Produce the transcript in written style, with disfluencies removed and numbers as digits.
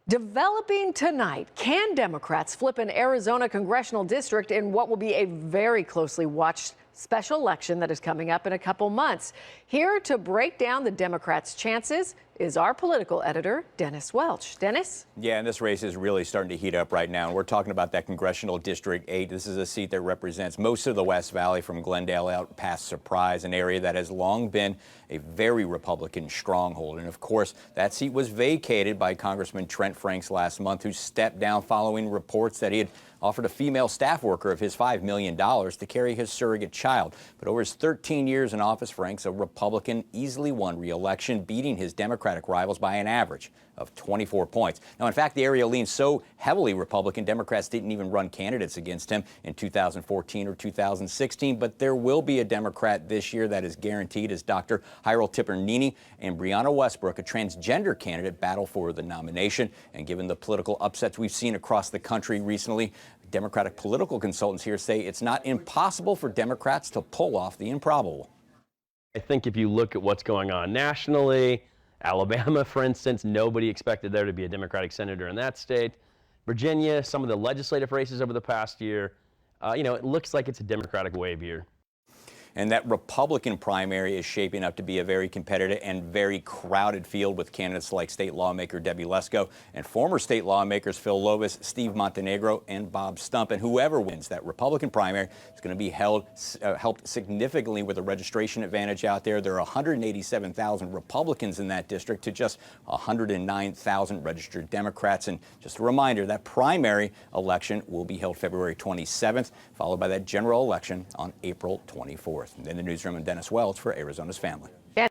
Developing tonight, can Democrats flip an Arizona congressional district in what will be a very closely watched special election that is coming up in a couple months? Here to break down the Democrats' chances is our political editor, Dennis Welch. Dennis? Yeah, and this race is really starting to heat up right now. And we're talking about that Congressional District 8. This is a seat that represents most of the West Valley from Glendale out past Surprise, an area that has long been a very Republican stronghold. And of course, that seat was vacated by Congressman Trent Franks last month, who stepped down following reports that he had offered a female staff worker of his $5 million to carry his surrogate child. But over his 13 years in office, Franks, a Republican, easily won re-election, beating his Democratic rivals by an average of 24 points. Now, in fact, the area leans so heavily Republican, Democrats didn't even run candidates against him in 2014 or 2016. But there will be a Democrat this year that is guaranteed, as Dr. Hyrule Tipernini and Brianna Westbrook, a transgender candidate, battle for the nomination. And given the political upsets we've seen across the country recently, Democratic political consultants here say it's not impossible for Democrats to pull off the improbable. I think if you look at what's going on nationally, Alabama, for instance, nobody expected there to be a Democratic senator in that state. Virginia, some of the legislative races over the past year, it looks like it's a Democratic wave year. And that Republican primary is shaping up to be a very competitive and very crowded field, with candidates like state lawmaker Debbie Lesko and former state lawmakers Phil Lovis, Steve Montenegro, and Bob Stump. And whoever wins that Republican primary is going to be helped significantly with a registration advantage out there. There are 187,000 Republicans in that district to just 109,000 registered Democrats. And just a reminder, that primary election will be held February 27th, followed by that general election on April 24th. In the newsroom, I'm Dennis Welch for Arizona's Family.